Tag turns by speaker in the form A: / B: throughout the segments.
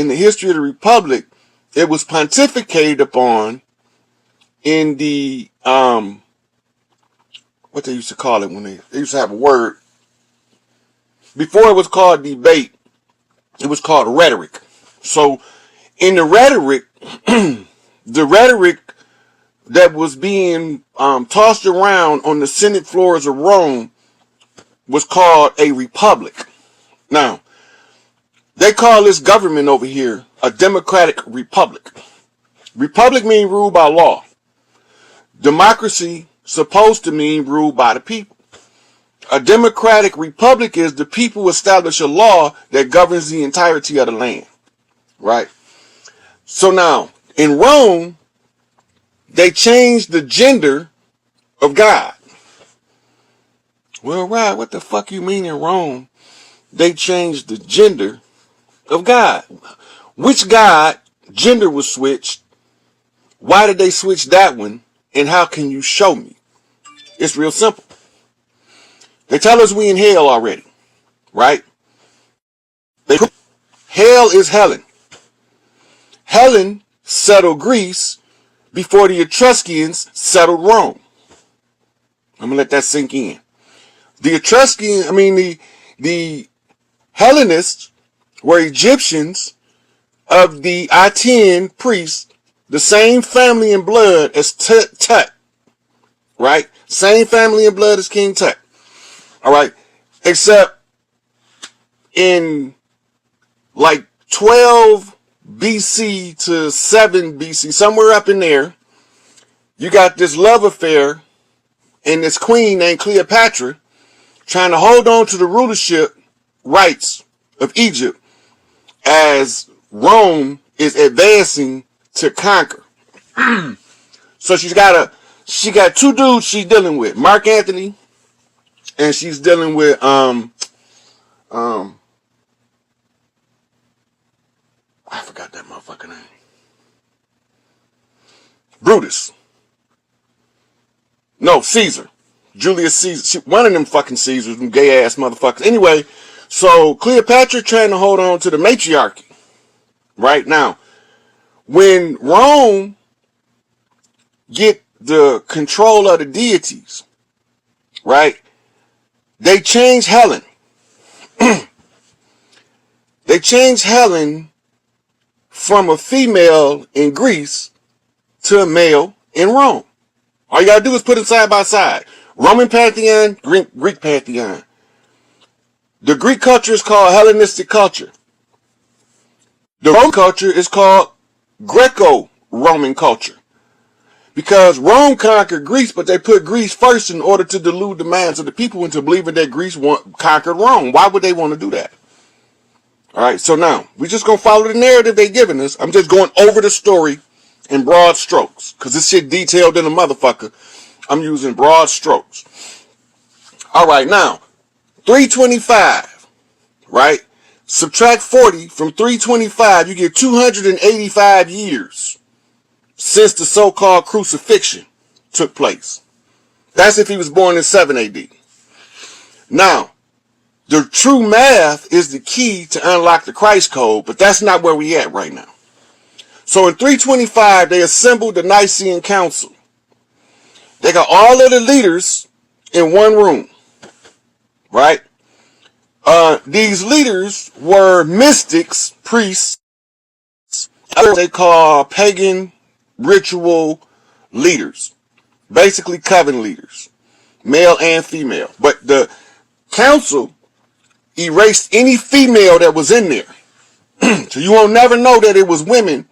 A: in the history of the Republic, it was pontificated upon in the, what they used to call it when they used to have a word. Before it was called debate, it was called rhetoric. So in the rhetoric, the rhetoric that was being tossed around on the Senate floors of Rome was called a republic. Now, they call this government over here a democratic republic. Republic means ruled by law. Democracy supposed to mean ruled by the people. A democratic republic is the people establish a law that governs the entirety of the land. Right? So now, in Rome, they changed the gender of God. Well, right, what the fuck you mean in Rome? They changed the gender of God. Which God gender was switched? Why did they switch that one? And how can you show me? It's real simple. They tell us we in hell already, right? Hell is Helen. Helen settled Greece before the Etruscans settled Rome. I'm gonna let that sink in. The Etruscan, the Hellenists were Egyptians of the I-10 priests, the same family and blood as Tut, right? Same family and blood as King Tut. All right, except in like 12 BC to 7 BC, somewhere up in there, you got this love affair and this queen named Cleopatra trying to hold on to the rulership rights of Egypt as Rome is advancing to conquer. So she got two dudes she's dealing with, Mark Antony. And she's dealing with I forgot that motherfucker name. Brutus. No, Caesar. Julius Caesar. One of them fucking Caesars, them gay ass motherfuckers. Anyway, so Cleopatra trying to hold on to the matriarchy. Right now, when Rome get the control of the deities, right? They changed Helen. They changed Helen from a female in Greece to a male in Rome. All you gotta do is put it side by side. Roman pantheon, Greek pantheon. The Greek culture is called Hellenistic culture. The Roman culture is called Greco-Roman culture. Because Rome conquered Greece, but they put Greece first in order to delude the minds of the people into believing that Greece conquered Rome. Why would they want to do that? All right, so now, we're just going to follow the narrative they're giving us. I'm just going over the story in broad strokes. Because this shit detailed in a motherfucker. I'm using broad strokes. All right, now, 325, right? Subtract 40 from 325, you get 285 years. Since the so-called crucifixion took place. That's if he was born in 7 AD. Now, the true math is the key to unlock the Christ code, but that's not where we at right now. So in 325, they assembled the Nicene Council. They got all of the leaders in one room, right? These leaders were mystics, priests, they call pagan ritual leaders, basically coven leaders, male and female. But the council erased any female that was in there. So you won't never know that it was women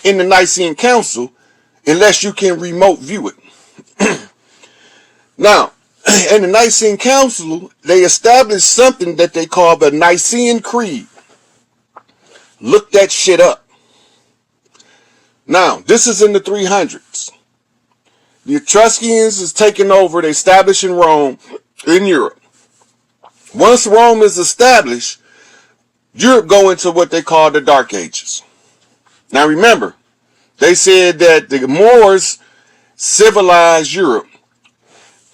A: in the Nicene Council unless you can remote view it. Now, in the Nicene Council, they established something that they call the Nicene Creed. Look that shit up. Now, this is in the 300s. The Etruscans is taking over, they establishing Rome in Europe. Once Rome is established, Europe go into what they call the Dark Ages. Now remember, they said that the Moors civilized Europe.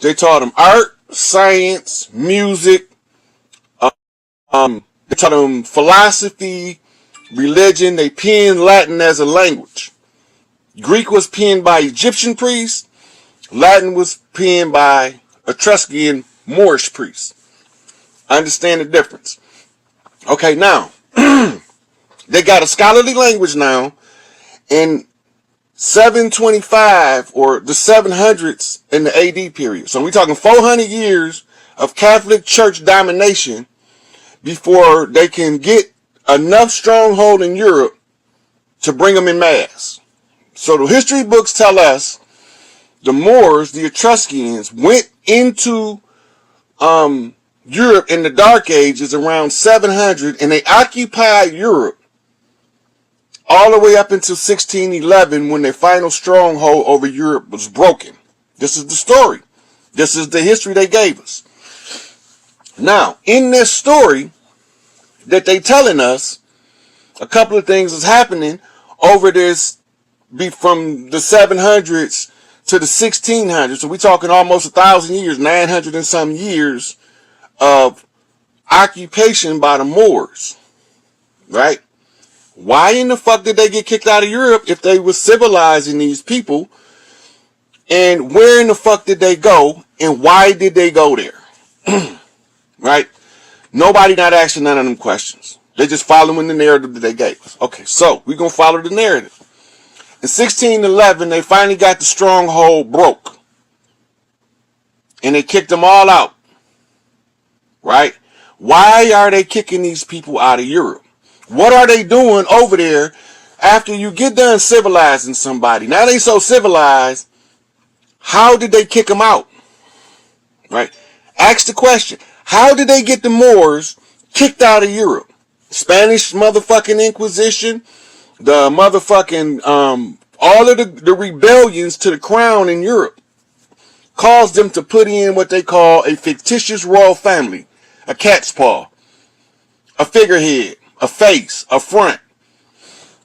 A: They taught them art, science, music, they taught them philosophy, religion. They penned Latin as a language. Greek was penned by Egyptian priests. Latin was penned by Etruscan Moorish priests. Understand the difference. Okay, now, they got a scholarly language now in 725 or the 700s in the AD period. So we're talking 400 years of Catholic Church domination before they can get enough stronghold in Europe to bring them in mass. So the history books tell us the Moors, the Etruscans, went into Europe in the Dark Ages around 700, and they occupied Europe all the way up until 1611 when their final stronghold over Europe was broken. This is the story. This is the history they gave us. Now, in this story that they telling us, a couple of things is happening over this from the 700s to the 1600s. So we're talking almost 1,000 years, 900 and some years of occupation by the Moors, right? Why in the fuck did they get kicked out of Europe if they were civilizing these people? And where in the fuck did they go? And why did they go there? Right? Nobody not asking none of them questions. They just following the narrative that they gave us. Okay, so we're going to follow the narrative. In 1611, they finally got the stronghold broke. And they kicked them all out. Right? Why are they kicking these people out of Europe? What are they doing over there after you get done civilizing somebody? Now they so civilized, how did they kick them out? Right? Ask the question. How did they get the Moors kicked out of Europe? Spanish motherfucking Inquisition, the motherfucking, all of the rebellions to the crown in Europe caused them to put in what they call a fictitious royal family, a cat's paw, a figurehead, a face, a front.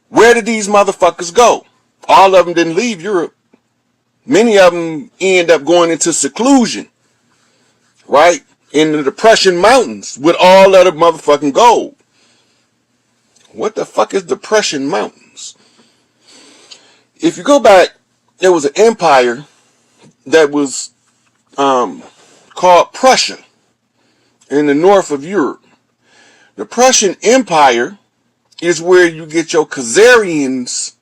A: Where did these motherfuckers go? All of them didn't leave Europe. Many of them end up going into seclusion, right? In the Depression Mountains with all of the motherfucking gold. What the fuck is Depression Mountains? If you go back, there was an empire that was called Prussia in the north of Europe. The Prussian Empire is where you get your Khazarians,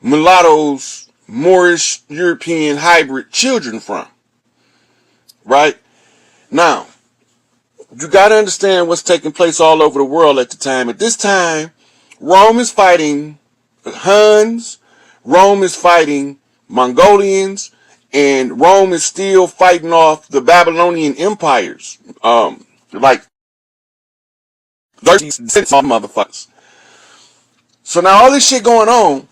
A: mulattoes, Moorish, European hybrid children from. Right? Now, you got to understand what's taking place all over the world at the time. At this time, Rome is fighting Huns, Rome is fighting Mongolians, and Rome is still fighting off the Babylonian empires. Like 13 motherfuckers. So now all this shit going on,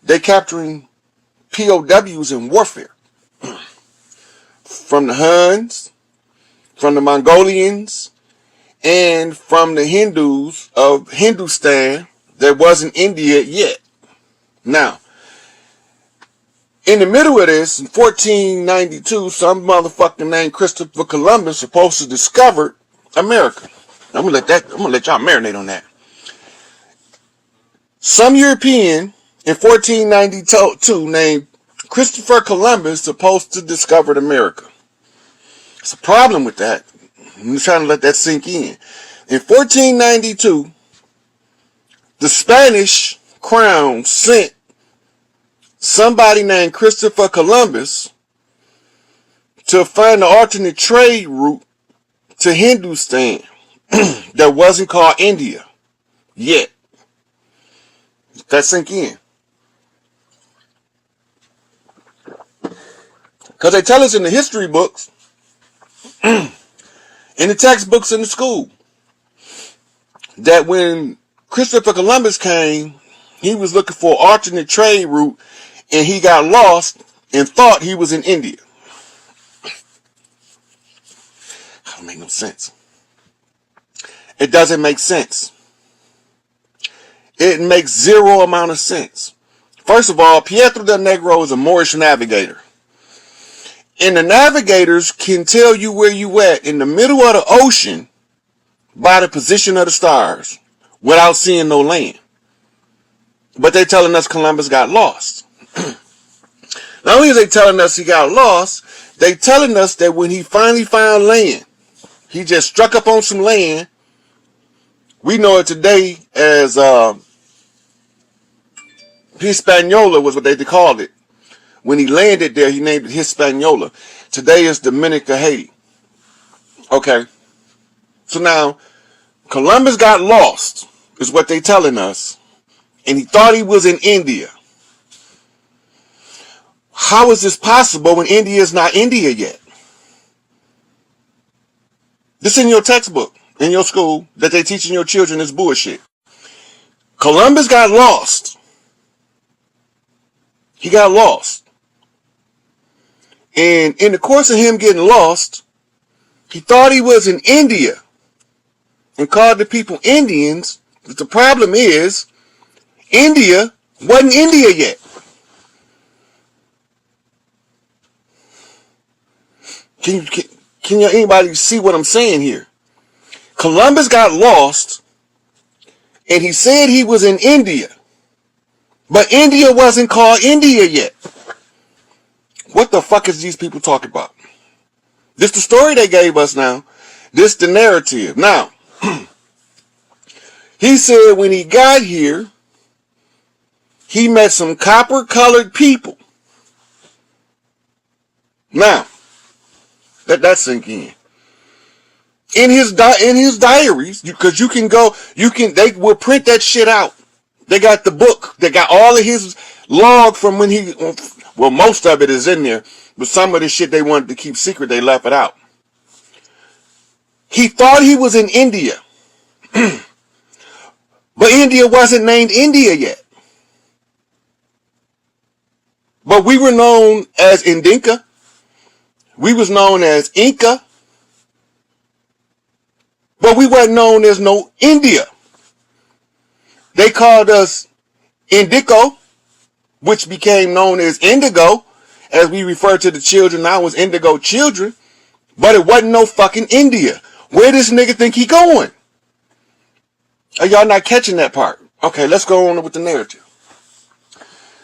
A: they capturing POWs in warfare. From the Huns, from the Mongolians, and from the Hindus of Hindustan that wasn't India yet. Now, in the middle of this, in 1492, some motherfucker named Christopher Columbus supposed to discover America. I'm gonna let y'all marinate on that. Some European in 1492 named Christopher Columbus supposed to discover America. It's a problem with that. I'm just trying to let that sink in. In 1492, the Spanish crown sent somebody named Christopher Columbus to find an alternate trade route to Hindustan that wasn't called India yet. That sink in. Because they tell us in the history books, in the textbooks in the school, that when Christopher Columbus came, he was looking for an alternate trade route, and he got lost and thought he was in India. That don't make no sense. It doesn't make sense. It makes zero amount of sense. First of all, Pietro del Negro is a Moorish navigator. And the navigators can tell you where you at in the middle of the ocean by the position of the stars without seeing no land. But they telling us Columbus got lost. Not only are they telling us he got lost, they telling us that when he finally found land, he just struck up on some land. We know it today as Hispaniola was what they called it. When he landed there, he named it Hispaniola. Today is Dominica, Haiti. Okay. So now, Columbus got lost, is what they telling us. And he thought he was in India. How is this possible when India is not India yet? This in your textbook, in your school, that they teaching your children is bullshit. Columbus got lost. He got lost. And in the course of him getting lost, he thought he was in India and called the people Indians. But the problem is, India wasn't India yet. Can anybody see what I'm saying here? Columbus got lost and he said he was in India. But India wasn't called India yet. What the fuck is these people talking about? This the story they gave us now. This the narrative. Now, he said when he got here, he met some copper-colored people. Now, that sink in. In his diaries, because they will print that shit out. They got the book. They got all of his log from when well, most of it is in there, but some of the shit they wanted to keep secret, they left it out. He thought he was in India. But India wasn't named India yet. But we were known as Indinka. We was known as Inca. But we weren't known as no India. They called us Indico, which became known as Indigo, as we refer to the children now as Indigo children. But it wasn't no fucking India. Where this nigga think he going? Are y'all not catching that part? Okay, let's go on with the narrative.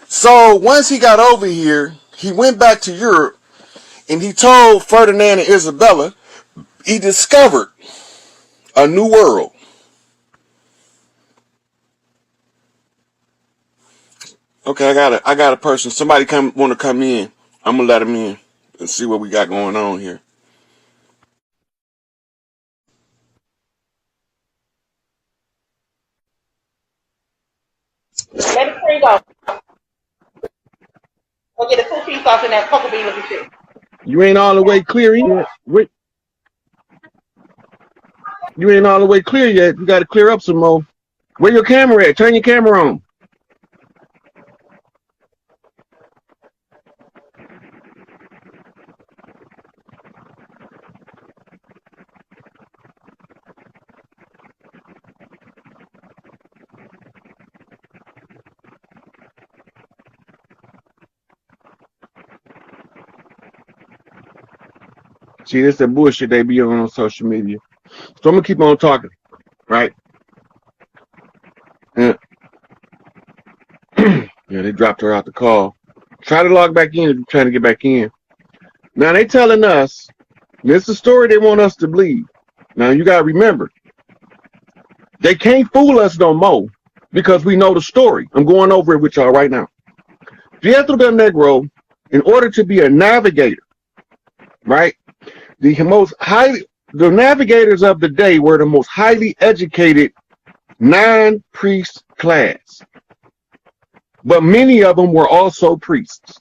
A: So once he got over here, he went back to Europe and he told Ferdinand and Isabella he discovered a new world. Okay, I got a person. Somebody want to come in. I'm gonna let him in and see what we got going on here.
B: Let it freeze off. Go get a 2-piece sauce in that cocoa bean looking shit.
A: You ain't all the way clear yet. Wait. You ain't all the way clear yet. You got to clear up some more. Where your camera at? Turn your camera on. See, this is the bullshit they be on social media. So I'm going to keep on talking, right? Yeah. Yeah, they dropped her out the call. Try to log back in if you're trying to get back in. Now, they telling us, this is a story they want us to believe. Now, you got to remember, they can't fool us no more because we know the story. I'm going over it with y'all right now. Pietro del Negro, in order to be a navigator, right? The navigators of the day were the most highly educated non-priest class. But many of them were also priests,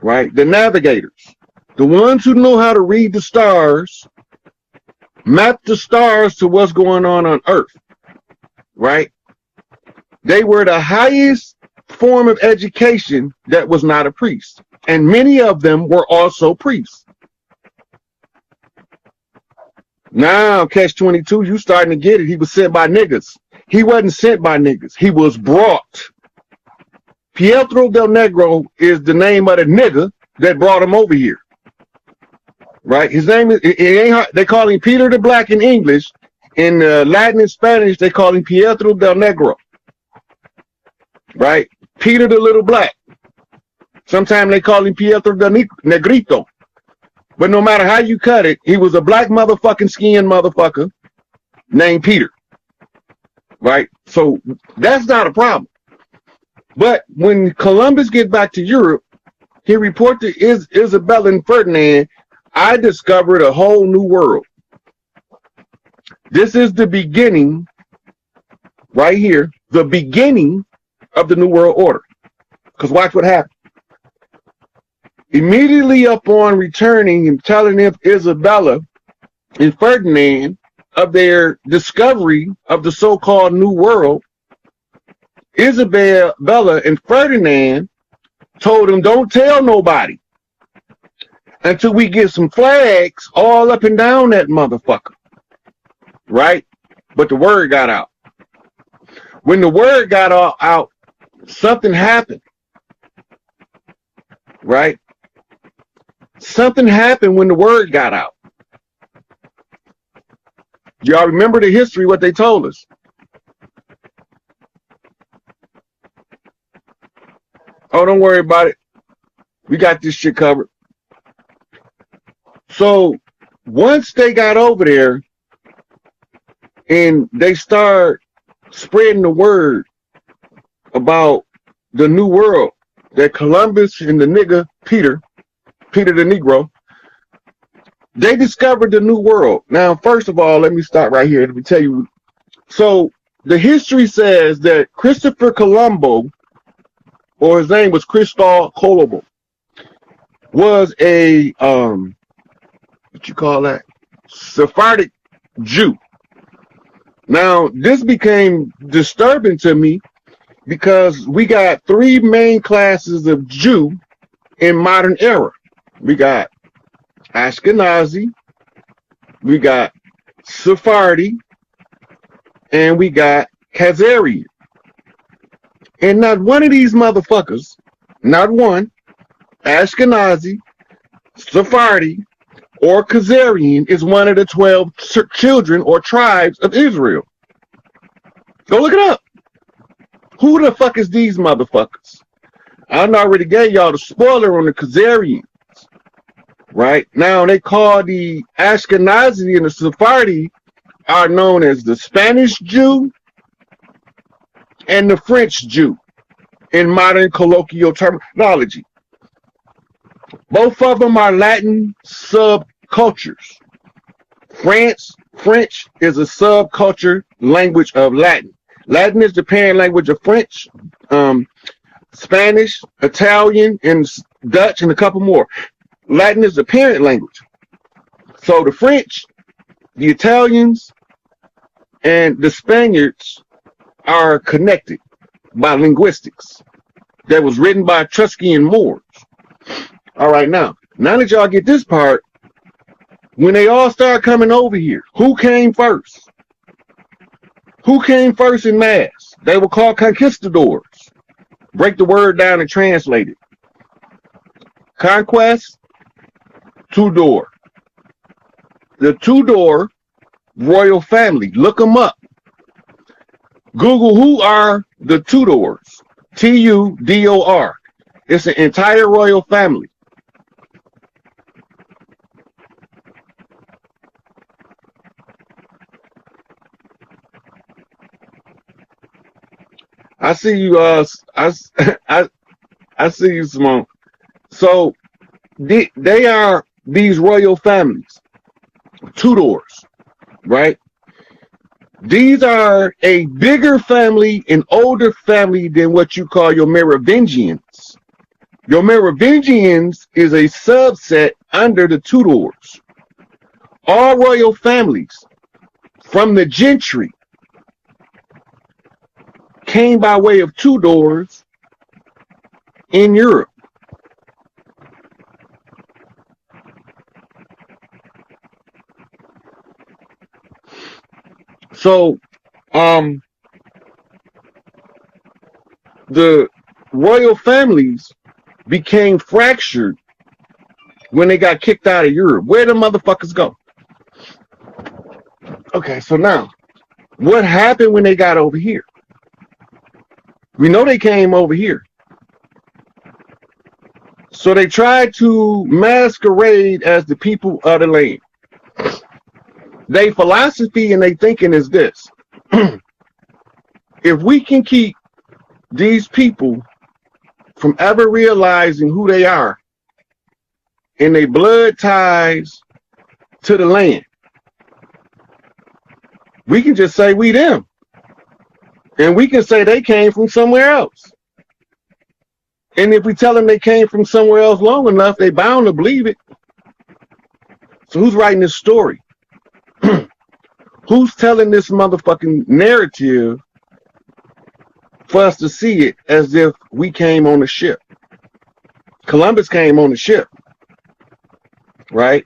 A: right? The navigators, the ones who know how to read the stars, map the stars to what's going on Earth, right? They were the highest form of education that was not a priest. And many of them were also priests. Now, Catch-22, you starting to get it. He was sent by niggas. He wasn't sent by niggas. He was brought. Pietro del Negro is the name of the nigga that brought him over here. right? His name is, it ain't hard. They call him Peter the Black in English. In Latin and Spanish, they call him Pietro del Negro, right? Peter the Little Black. Sometimes they call him Pietro del Negrito. But no matter how you cut it, he was a black motherfucking skinned motherfucker named Peter, right? So that's not a problem. But when Columbus get back to Europe, he reported to Isabella and Ferdinand, I discovered a whole new world. This is the beginning, right here, the beginning of the New World Order. Because watch what happened. Immediately upon returning and telling Isabella and Ferdinand of their discovery of the so-called New World, Isabella and Ferdinand told them, don't tell nobody until we get some flags all up and down that motherfucker, right? But the word got out. When the word got out, something happened, right? Something happened when the word got out. Y'all remember the history, what they told us? Oh, don't worry about it. We got this shit covered. So once they got over there and they start spreading the word about the New World, that Columbus and the nigga Peter the Negro, they discovered the New World. Now, first of all, let me stop right here. Let me tell you. So the history says that Christopher Colombo, or his name was Cristobal Colombo, was a what you call that? Sephardic Jew. Now, this became disturbing to me because we got three main classes of Jew in modern era. We got Ashkenazi, we got Sephardi, and we got Khazarian. And not one of these motherfuckers, not one, Ashkenazi, Sephardi, or Khazarian is one of the 12 children or tribes of Israel. Go look it up. Who the fuck is these motherfuckers? I already gave y'all the spoiler on the Khazarians. Right? Now they call the Ashkenazi and the Sephardi are known as the Spanish Jew and the French Jew in modern colloquial terminology. Both of them are Latin subcultures. French is a subculture language of Latin. Latin is the parent language of French, Spanish, Italian, and Dutch, and a couple more. Latin is the parent language. So the French, the Italians, and the Spaniards are connected by linguistics that was written by Etruscan Moors. All right, now that y'all get this part, when they all start coming over here, who came first? Who came first in mass? They were called conquistadors. Break the word down and translate it. Conquest, Tudor. The Tudor royal family. Look them up. Google who are the Tudors. Tudor. It's an entire royal family. I see you. I see you, Simone. So they are these royal families, Tudors, right? These are a bigger family, an older family than what you call your Merovingians. Your Merovingians is a subset under the Tudors. All royal families from the gentry came by way of Tudors in Europe. So, the royal families became fractured when they got kicked out of Europe? Where the motherfuckers go? Okay, so now, what happened when they got over here? We know they came over here. So they tried to masquerade as the people of the land. Their philosophy and their thinking is this. If we can keep these people from ever realizing who they are and their blood ties to the land, we can just say we them. And we can say they came from somewhere else. And if we tell them they came from somewhere else long enough, they bound to believe it. So who's writing this story? Who's telling this motherfucking narrative for us to see it as if we came on a ship? Columbus came on a ship, right?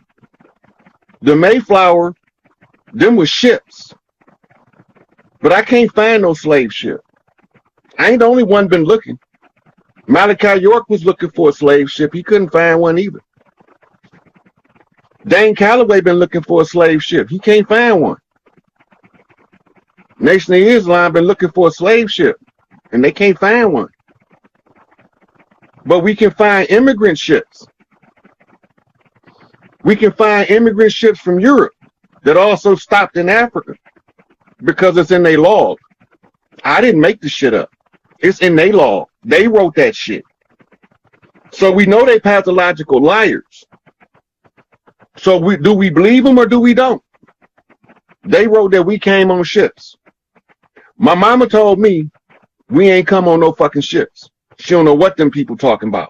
A: The Mayflower, them was ships. But I can't find no slave ship. I ain't the only one been looking. Malachi York was looking for a slave ship. He couldn't find one either. Dane Calloway been looking for a slave ship. He can't find one. Nation of Islam been looking for a slave ship, and they can't find one. But we can find immigrant ships. We can find immigrant ships from Europe that also stopped in Africa because it's in their log. I didn't make the shit up. It's in their log. They wrote that shit. So we know they pathological liars. So do we believe them or do we don't? They wrote that we came on ships. My mama told me we ain't come on no fucking ships. She don't know what them people talking about.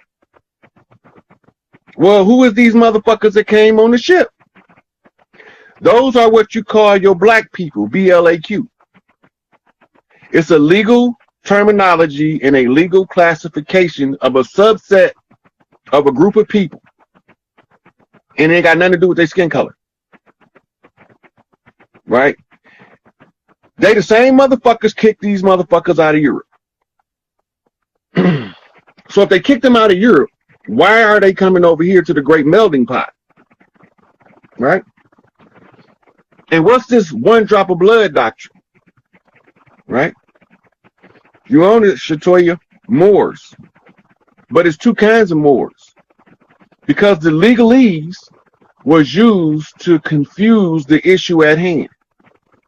A: Well, who is these motherfuckers that came on the ship? Those are what you call your black people, BLAQ. It's a legal terminology and a legal classification of a subset of a group of people. And it ain't got nothing to do with their skin color. Right? They the same motherfuckers kicked these motherfuckers out of Europe. So if they kicked them out of Europe, why are they coming over here to the great melting pot? Right? And what's this one drop of blood doctrine? Right? You own it, Shatoya, Moors. But it's two kinds of Moors. Because the legalese was used to confuse the issue at hand.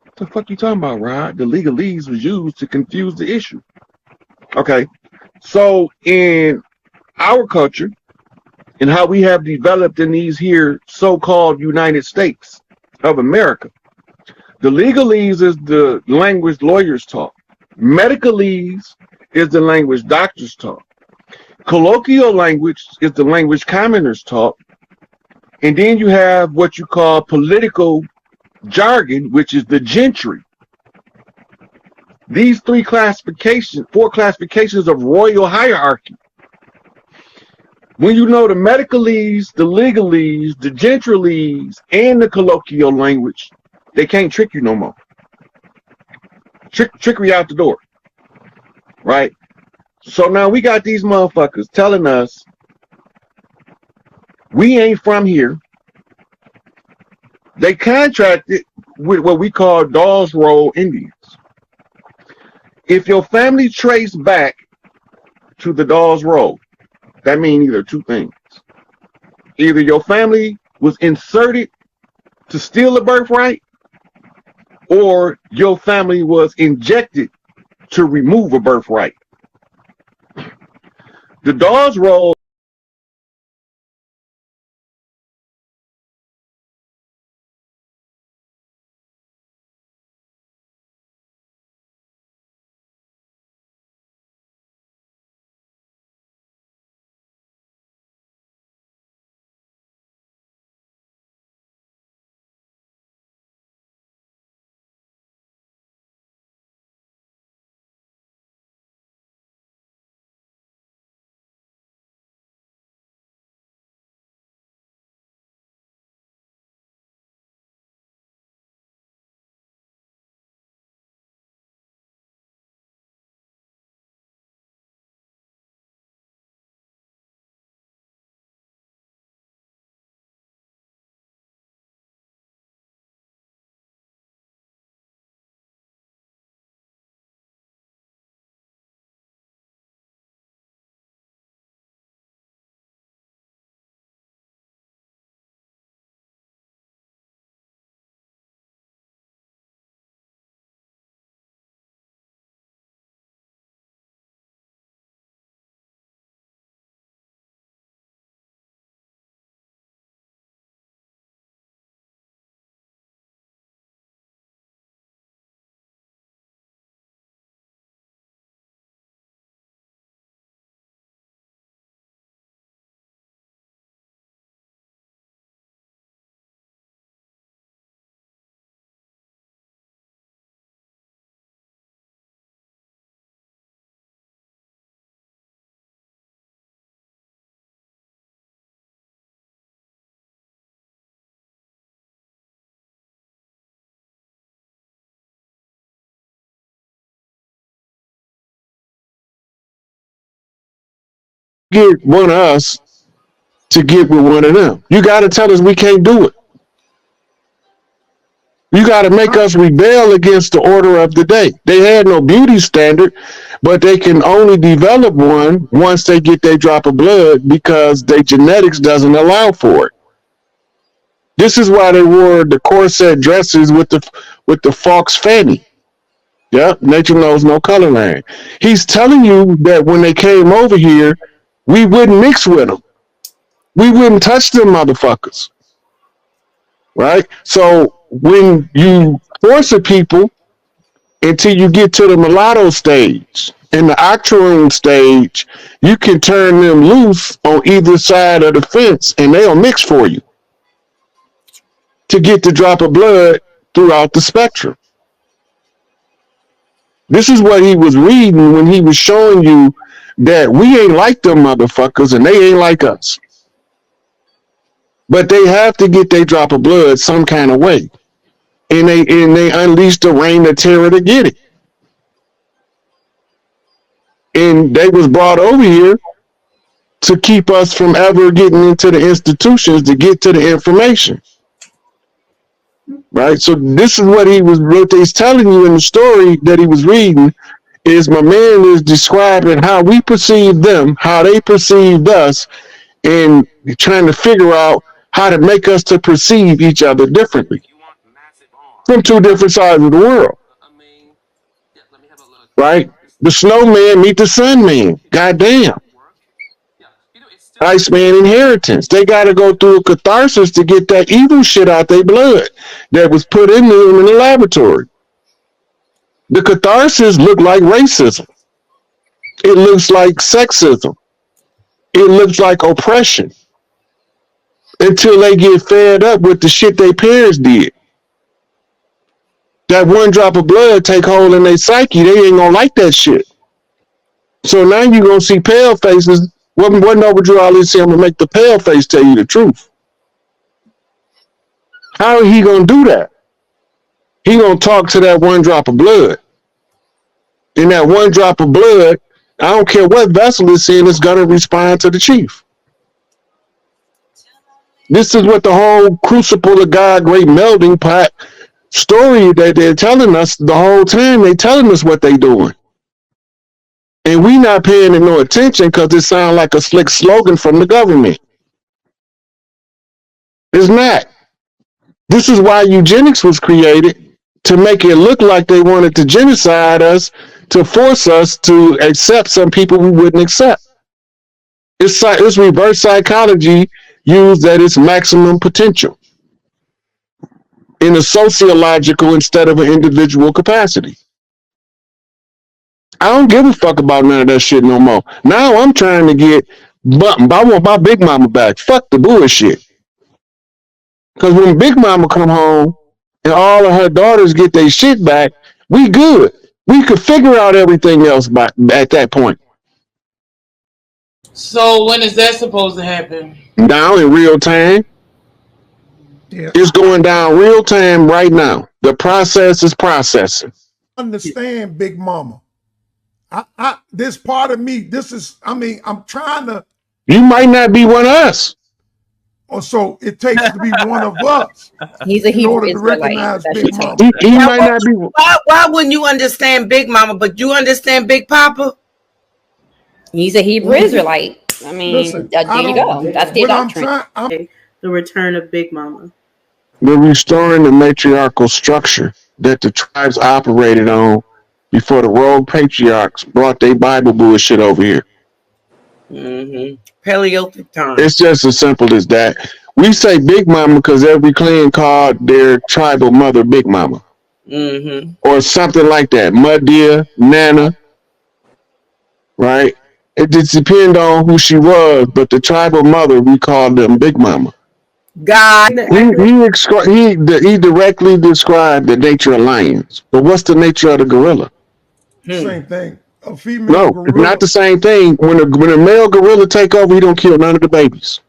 A: What the fuck you talking about, Rod? The legalese was used to confuse the issue. Okay. So in our culture and how we have developed in these here so-called United States of America, the legalese is the language lawyers talk. Medicalese is the language doctors talk. Colloquial language is the language commoners talk. And then you have what you call political jargon, which is the gentry. These four classifications of royal hierarchy. When you know the medicalese, the legalese, the gentralese, and the colloquial language, they can't trick you no more. Trickery out the door. Right? So now we got these motherfuckers telling us we ain't from here. They contracted with what we call Dawes Roll Indians. If your family traced back to the Dawes Roll, that means either two things. Either your family was inserted to steal a birthright, or your family was injected to remove a birthright. The Dawes Roll
C: get one of us to get with one of them. You got to tell us we can't do it. You got to make us rebel against the order of the day. They had no beauty standard, but they can only develop one once they get their drop of blood because their genetics doesn't allow for it. This is why they wore the corset dresses with the fox fanny. Yep, nature knows no color line. He's telling you that when they came over here, we wouldn't mix with them. We wouldn't touch them motherfuckers. Right? So when you force a people until you get to the mulatto stage and the octoroon stage, you can turn them loose on either side of the fence and they'll mix for you to get the drop of blood throughout the spectrum. This is what he was reading when he was showing you that we ain't like them motherfuckers and they ain't like us. But they have to get their drop of blood some kind of way. And they unleashed the reign of terror to get it. And they was brought over here to keep us from ever getting into the institutions to get to the information. Right? So this is what he's telling you in the story that he was reading is my man is describing how we perceive them, how they perceived us, and trying to figure out how to make us to perceive each other differently from two different sides of the world. Right? The snowman meet the sun man. Goddamn. Iceman inheritance. They got to go through a catharsis to get that evil shit out their blood that was put in them in the laboratory. The catharsis look like racism. It looks like sexism. It looks like oppression. Until they get fed up with the shit their parents did. That one drop of blood take hold in their psyche, they ain't gonna like that shit. So now you gonna see pale faces. Wasn't overdue all this. I'm gonna make the pale face tell you the truth. How is he gonna do that? He gonna talk to that one drop of blood. And that one drop of blood, I don't care what vessel it's in, it's gonna respond to the chief. This is what the whole crucible of God, great melting pot story that they're telling us the whole time. They telling us what they doing. And we not paying it no attention because it sounds like a slick slogan from the government. It's not. This is why eugenics was created, to make it look like they wanted to genocide us, to force us to accept some people we wouldn't accept. It's reverse psychology used at its maximum potential in a sociological instead of an individual capacity. I don't give a fuck about none of that shit no more. Now I'm trying to get, I want my big mama back. Fuck the bullshit. Because when Big Mama come home and all of her daughters get their shit back, we good. We could figure out everything else at that point.
D: So when is that supposed to happen?
C: Now in real time. Yeah. It's going down real time right now. The process is processing.
E: Understand, Big Mama. This part of me, I'm trying to.
C: You might not be one of us.
E: Or so it takes to be one of us.
F: He's a Hebrew Israelite.
E: Big Mama.
C: He might not be.
D: Why wouldn't you understand Big Mama, but you understand Big Papa?
F: He's a Hebrew Israelite. I mean, listen, there you go. That's the doctrine.
G: The return of Big Mama.
C: We're restoring the matriarchal structure that the tribes operated on before the rogue patriarchs brought their Bible bullshit over here.
D: Mm-hmm. Paleolithic time.
C: It's just as simple as that. We say Big Mama because every clan called their tribal mother Big Mama.
D: Mm-hmm.
C: Or something like that. Muddia, Nana. Right? It just depends on who she was, but the tribal mother, we called them Big Mama.
D: God.
C: He directly described the nature of lions. But what's the nature of the gorilla?
E: Same thing. A female gorilla.
C: It's not the same thing. When a male gorilla take over, he don't kill none of the babies.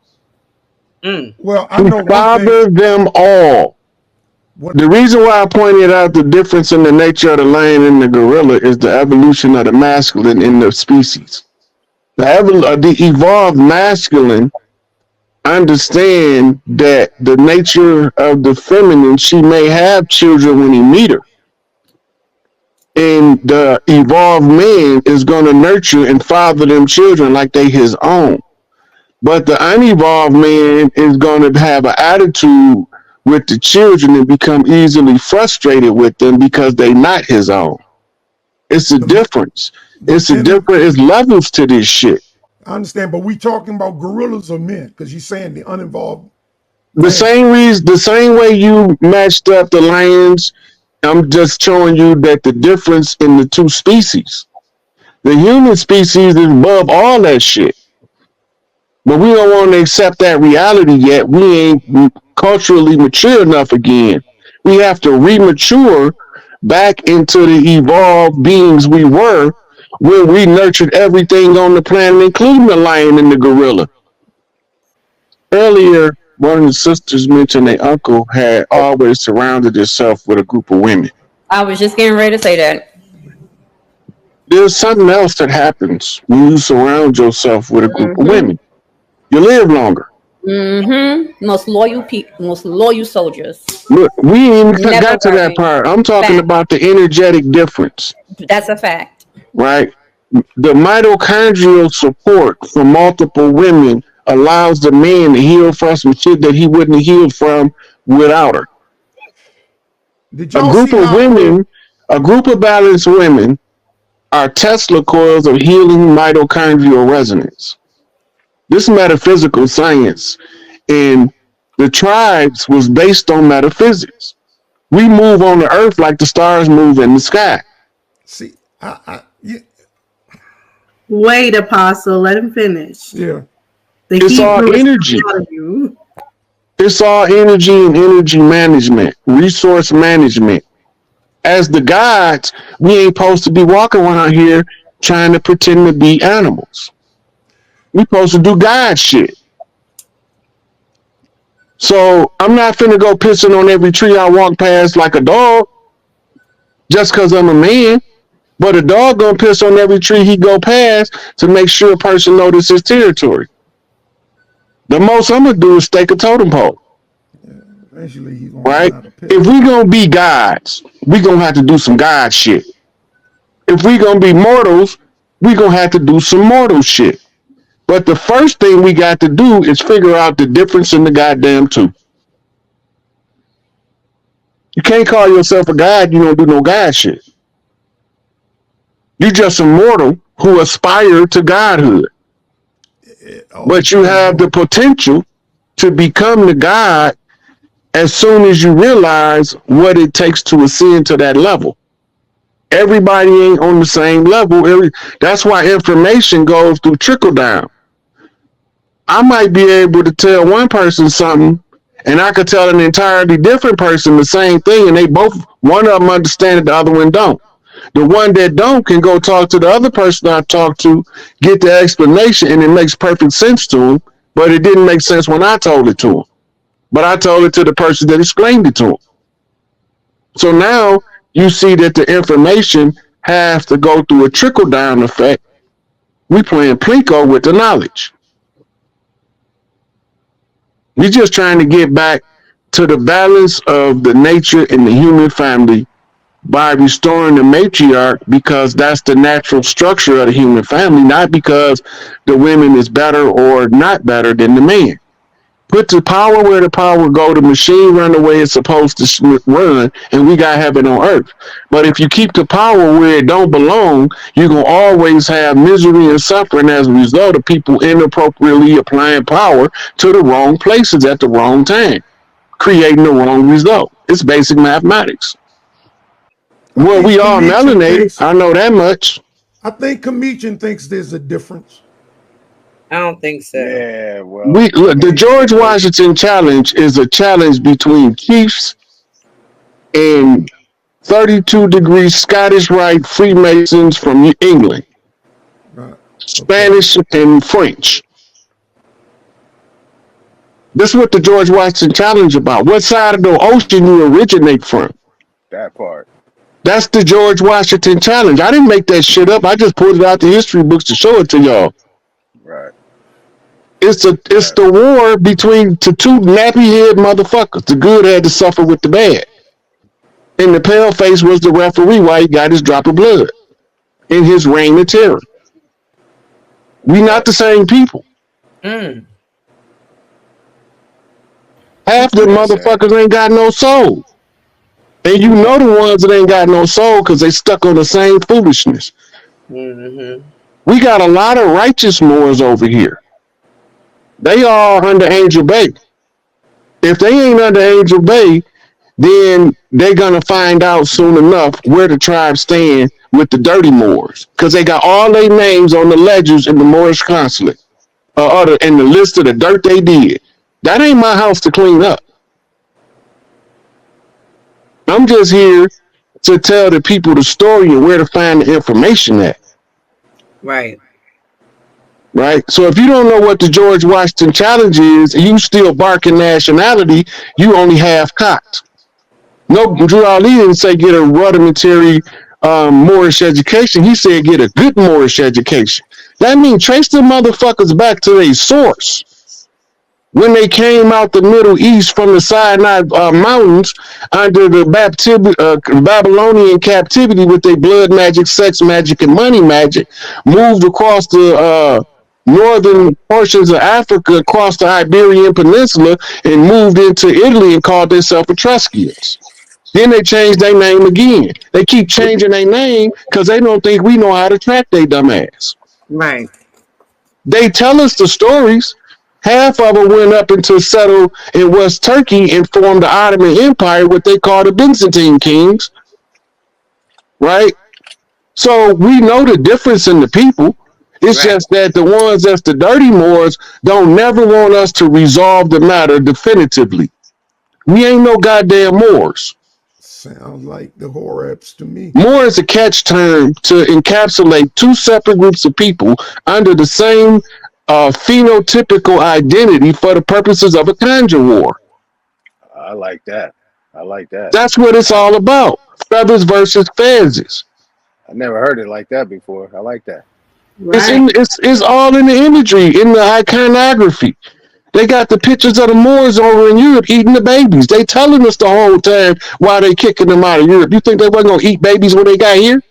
E: Well, I know
C: father them all. The reason why I pointed out the difference in the nature of the lion and the gorilla is the evolution of the masculine in the species. The evolved masculine understand that the nature of the feminine, she may have children when he meet her. And the evolved man is going to nurture and father them children like they his own. But the unevolved man is going to have an attitude with the children and become easily frustrated with them because they not his own. It's a difference. It's a different. It's levels to this shit.
E: I understand, but we talking about gorillas or men? Because you're saying the uninvolved.
C: The same reason, the same way you matched up the lions. I'm just showing you that the difference in the two species. The human species is above all that shit. But we don't want to accept that reality yet. We ain't culturally mature enough again. We have to remature back into the evolved beings we were when we nurtured everything on the planet, including the lion and the gorilla. Earlier, one of the sisters mentioned their uncle had always surrounded himself with a group of women.
F: I was just getting ready to say that.
C: There's something else that happens when you surround yourself with a group of women. You live longer.
F: Most loyal soldiers.
C: Look, we ain't even got to that part. I'm talking about the energetic difference.
F: That's a fact.
C: Right? The mitochondrial support from multiple women allows the man to heal from some shit that he wouldn't have healed from without her. A group of women, a group of balanced women are Tesla coils of healing mitochondrial resonance. This metaphysical science in the tribes was based on metaphysics. We move on the earth like the stars move in the sky.
E: See,
G: Wait, Apostle, let him finish.
E: Yeah.
C: It's all energy. It's all energy and energy management, resource management. As the gods, we ain't supposed to be walking around here trying to pretend to be animals. We supposed to do God shit. So I'm not finna go pissing on every tree I walk past like a dog just because I'm a man. But a dog gonna piss on every tree he go past to make sure a person notices his territory. The most I'm gonna do is stake a totem pole.
E: Yeah, eventually he's gonna
C: right? If we gonna be gods, we gonna have to do some God shit. If we gonna be mortals, we gonna have to do some mortal shit. But the first thing we got to do is figure out the difference in the goddamn two. You can't call yourself a god, you don't do no god shit. You're just a mortal who aspire to godhood. But you have the potential to become the god as soon as you realize what it takes to ascend to that level. Everybody ain't on the same level. That's why information goes through trickle down. I might be able to tell one person something, and I could tell an entirely different person the same thing, and they both, one of them understand it, the other one don't. The one that don't can go talk to the other person I talked to, get the explanation, and it makes perfect sense to him, but it didn't make sense when I told it to him. But I told it to the person that explained it to him. So now you see that the information has to go through a trickle-down effect. We playing Plinko with the knowledge. We're just trying to get back to the balance of the nature in the human family by restoring the matriarch, because that's the natural structure of the human family, not because the women is better or not better than the man. Put the power where the power go, the machine run the way it's supposed to run, and we got heaven on earth. But if you keep the power where it don't belong, you're going to always have misery and suffering as a result of people inappropriately applying power to the wrong places at the wrong time, creating the wrong result. It's basic mathematics. Well, we all melanated. I know that much.
E: I think Comedian thinks there's a difference.
D: I don't think so.
H: Yeah, well,
C: look, the George Washington challenge is a challenge between chiefs and 32-degree Scottish Rite Freemasons from England,
E: Right.
C: Spanish and French. This is what the George Washington challenge about. What side of the ocean you originate from?
H: that part.
C: That's the George Washington challenge. I didn't make that shit up. I just pulled it out the history books to show it to y'all. It's the war between the two nappy head motherfuckers. The good had to suffer with the bad. And the pale face was the referee while he got his drop of blood in his reign of terror. We not the same people.
D: Mm.
C: Half the motherfuckers ain't got no soul. And you know the ones that ain't got no soul because they stuck on the same foolishness.
D: Mm-hmm.
C: We got a lot of righteous Moors over here. They all under Angel Bay. If they ain't under Angel Bay, then they're gonna find out soon enough where the tribes stand with the dirty Moors, because they got all their names on the ledgers in the Moorish consulate, in the list of the dirt they did. That ain't my house to clean up. I'm just here to tell the people the story and where to find the information at.
D: Right.
C: Right. So if you don't know what the George Washington challenge is, and you still barking nationality, you only half cocked. No, Drew Ali didn't say get a rudimentary Moorish education. He said get a good Moorish education. That means trace the motherfuckers back to their source. When they came out the Middle East from the Sinai Mountains under the Babylonian captivity with their blood magic, sex magic, and money magic, moved across the northern portions of Africa, across the Iberian Peninsula, and moved into Italy and called themselves Etruscans. Then they changed their name again. They keep changing their name because they don't think we know how to track their dumb ass.
D: Right.
C: They tell us the stories. Half of them went up into settle in West Turkey and formed the Ottoman Empire, what they call the Byzantine kings. Right? So we know the difference in the people. It's just that the ones that's the dirty Moors don't never want us to resolve the matter definitively. We ain't no goddamn Moors.
E: Sounds like the Horabs to me.
C: Moor is a catch term to encapsulate two separate groups of people under the same phenotypical identity for the purposes of a conjure war.
H: I like that. I like that.
C: That's what it's all about. Feathers versus fezzes.
H: I never heard it like that before. I like that.
G: Right.
C: It's all in the imagery, in the iconography. They got the pictures of the Moors over in Europe eating the babies. They telling us the whole time why they kicking them out of Europe. You think they wasn't gonna eat babies when they got here?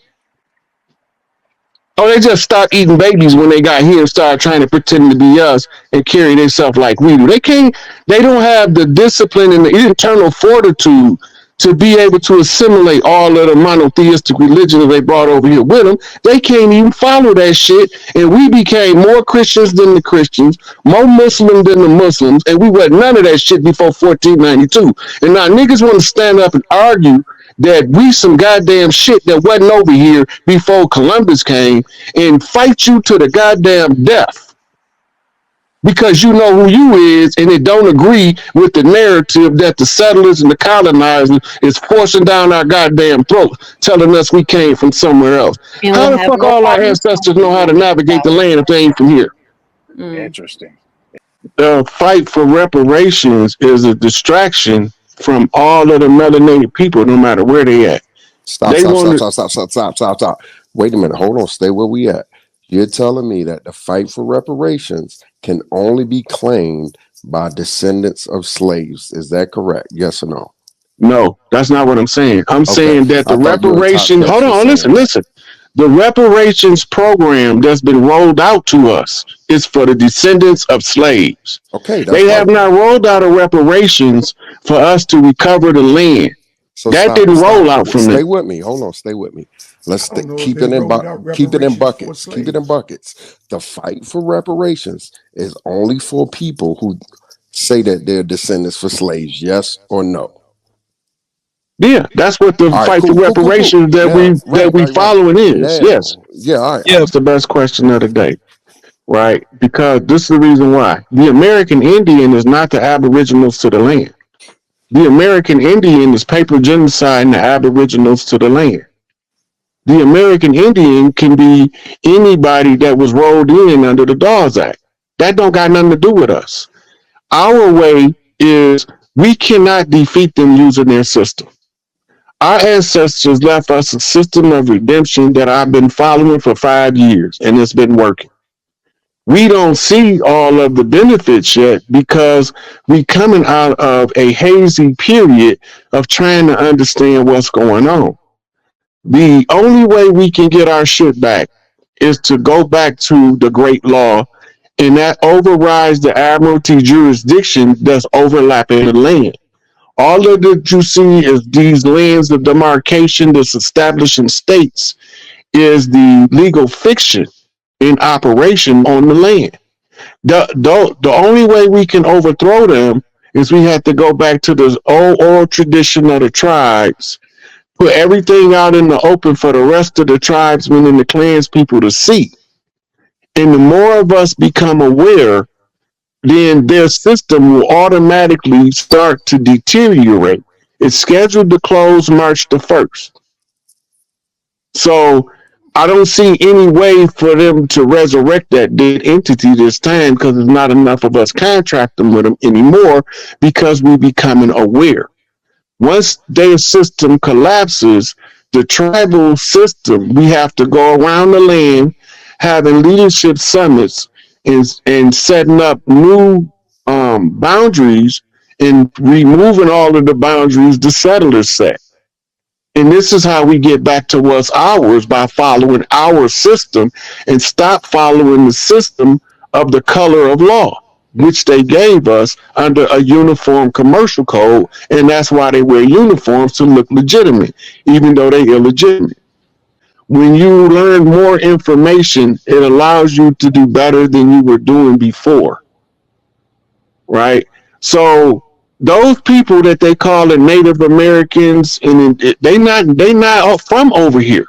C: Oh, they just stopped eating babies when they got here and started trying to pretend to be us and carry themselves like we do. They don't have the discipline and the internal fortitude to be able to assimilate all of the monotheistic religions they brought over here with them. They can't even follow that shit. And we became more Christians than the Christians, more Muslim than the Muslims, and we were none of that shit before 1492. And now niggas want to stand up and argue that we some goddamn shit that wasn't over here before Columbus came and fight you to the goddamn death because you know who you is and it don't agree with the narrative that the settlers and the colonizers is forcing down our goddamn throat, telling us we came from somewhere else.
F: And
C: how the fuck all our ancestors know how to navigate the land if they ain't from here?
H: Interesting.
C: The fight for reparations is a distraction from all of the melanated people, no matter where they at.
I: Stop. Wait a minute. Hold on. Stay where we at. You're telling me that the fight for reparations can only be claimed by descendants of slaves. Is that correct? Yes or no?
C: No, that's not what I'm saying. I'm saying that the reparations, hold on, listen. The reparations program that's been rolled out to us is for the descendants of slaves.
I: Okay.
C: They have not rolled out a reparations for us to recover the land.
I: So
C: that didn't roll out from
I: Stay with me. Hold on. Stay with me. Let's keep it in buckets. Keep it in buckets. The fight for reparations is only for people who say that they're descendants for slaves. Yes or no?
C: Yeah, that's what the fight for reparations that we following is. Yes.
I: Yeah. All right.
C: That's the best question of the day. Right? Because this is the reason why. The American Indian is not the aboriginals to the land. The American Indian is paper genocide the aboriginals to the land. The American Indian can be anybody that was rolled in under the Dawes Act. That don't got nothing to do with us. Our way is we cannot defeat them using their system. Our ancestors left us a system of redemption that I've been following for 5 years, and it's been working. We don't see all of the benefits yet because we coming out of a hazy period of trying to understand what's going on. The only way we can get our shit back is to go back to the great law, and that overrides the admiralty jurisdiction that's overlapping the land. All of that you see is these lands of demarcation that's establishing states is the legal fiction in operation on the land. The only way we can overthrow them is we have to go back to the old oral tradition of the tribes, put everything out in the open for the rest of the tribesmen and the clans people to see. And the more of us become aware, then their system will automatically start to deteriorate. It's scheduled to close March the 1st. So I don't see any way for them to resurrect that dead entity this time because there's not enough of us contracting with them anymore because we're becoming aware. Once their system collapses, the tribal system, we have to go around the land having leadership summits and setting up new boundaries and removing all of the boundaries the settlers set. And this is how we get back to what's ours by following our system and stop following the system of the color of law, which they gave us under a uniform commercial code. And that's why they wear uniforms to look legitimate, even though they're illegitimate. When you learn more information, it allows you to do better than you were doing before. Right? So those people that they call the Native Americans, and they not from over here.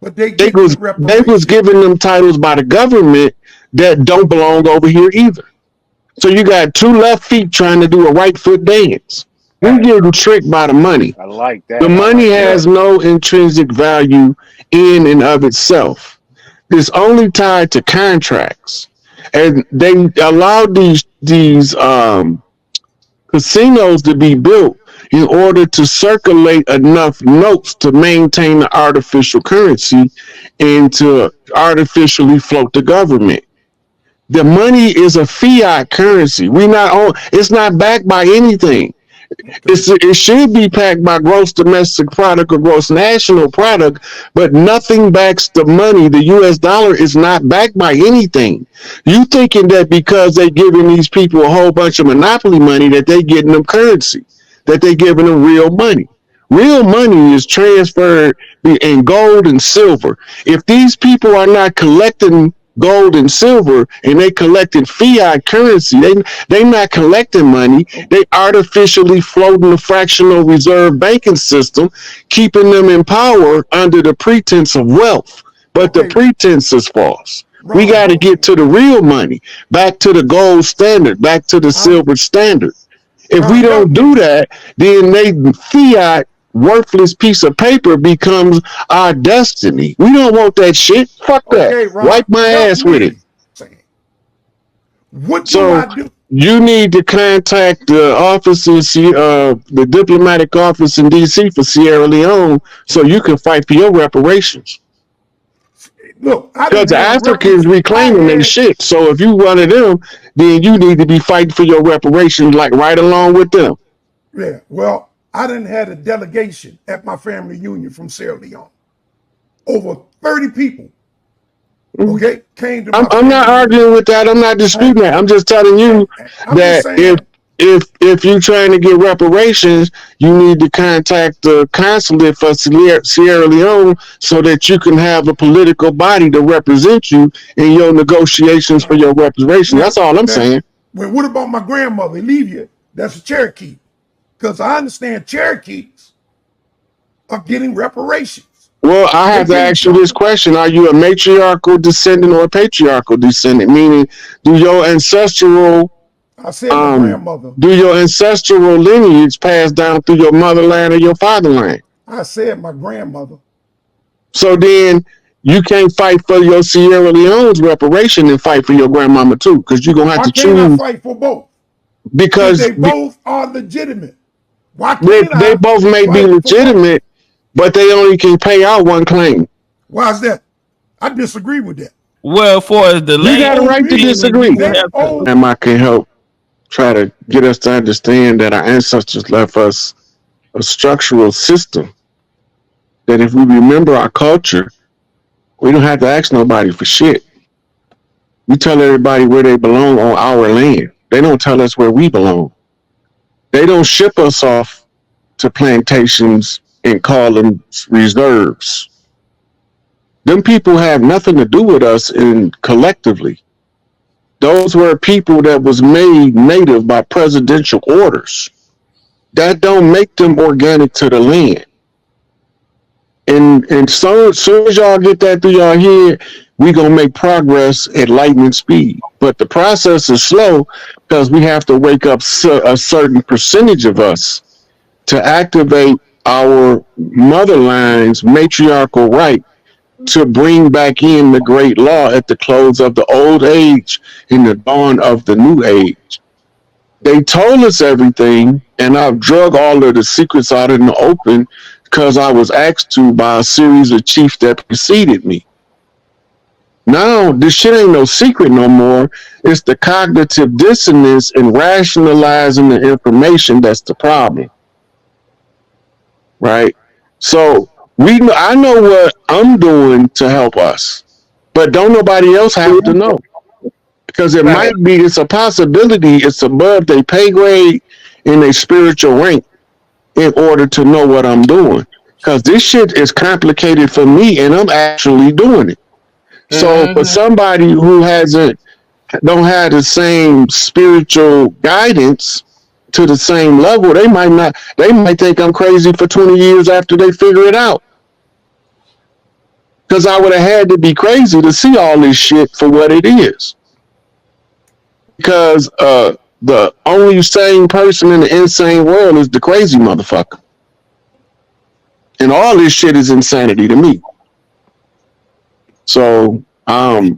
E: But they
C: was giving them titles by the government that don't belong over here either. So you got two left feet trying to do a right foot dance. We're getting tricked by the money.
H: I like that.
C: The money has no intrinsic value in and of itself. It's only tied to contracts. And they allowed these casinos to be built in order to circulate enough notes to maintain the artificial currency and to artificially float the government. The money is a fiat currency. It's not backed by anything. It should be backed by gross domestic product or gross national product, but nothing backs the money. The US dollar is not backed by anything. You thinking that because they giving these people a whole bunch of monopoly money that they getting them currency, that they giving them real money. Real money is transferred in gold and silver. If these people are not collecting gold and silver and they collecting fiat currency, they not collecting money. They artificially floating the fractional reserve banking system, keeping them in power under the pretense of wealth. But the pretense is false. We got to get to the real money, back to the gold standard, back to the silver standard. If we don't do that, then fiat worthless piece of paper becomes our destiny. We don't want that shit. Fuck that. Wipe my ass with it.
E: What do I do?
C: You need to contact the offices, the diplomatic office in DC for Sierra Leone, so you can fight for your reparations.
E: Look,
C: because the Africans reclaiming their shit. So if you one of them, then you need to be fighting for your reparations, like right along with them.
E: Yeah. Well, I done had a delegation at my family union from Sierra Leone. Over 30 people. Okay, came to my
C: I'm not arguing with that. I'm not disputing that. I'm just telling you that if you're trying to get reparations, you need to contact the consulate for Sierra Leone so that you can have a political body to represent you in your negotiations for your reparations. That's all I'm saying.
E: Well, what about my grandmother, Olivia? That's a Cherokee. Because I understand Cherokees are getting reparations.
C: Well, I have to ask you this question. Are you a matriarchal descendant or a patriarchal descendant? Meaning, do your ancestral
E: I said my grandmother.
C: Do your ancestral lineage pass down through your motherland or your fatherland?
E: I said my grandmother.
C: So then you can't fight for your Sierra Leone's reparation and fight for your grandmama too, because you're gonna have to choose.
E: Why can't I fight for both?
C: Because
E: they both are legitimate. Why
C: can't they both may be legitimate, but they only can pay out one claim.
E: Why is that? I disagree with that.
J: Well, for as the
C: You got a right to disagree. And I can help try to get us to understand that our ancestors left us a structural system that if we remember our culture, we don't have to ask nobody for shit. We tell everybody where they belong on our land. They don't tell us where we belong. They don't ship us off to plantations and call them reserves. Them people have nothing to do with us in collectively. Those were people that was made native by presidential orders. That don't make them organic to the land. And so as soon as y'all get that through y'all head, we gonna make progress at lightning speed. But the process is slow because we have to wake up a certain percentage of us to activate our motherline's matriarchal right to bring back in the great law at the close of the old age and the dawn of the new age. They told us everything, and I've drug all of the secrets out in the open because I was asked to by a series of chiefs that preceded me. Now, this shit ain't no secret no more. It's the cognitive dissonance and rationalizing the information that's the problem. Right? So, I know what I'm doing to help us, but don't nobody else have to know. Because it might be, it's a possibility, it's above their pay grade and their spiritual rank in order to know what I'm doing. Because this shit is complicated for me and I'm actually doing it. So for somebody who don't have the same spiritual guidance to the same level, they might think I'm crazy for 20 years after they figure it out. Because I would have had to be crazy to see all this shit for what it is. Because the only sane person in the insane world is the crazy motherfucker. And all this shit is insanity to me. So, everybody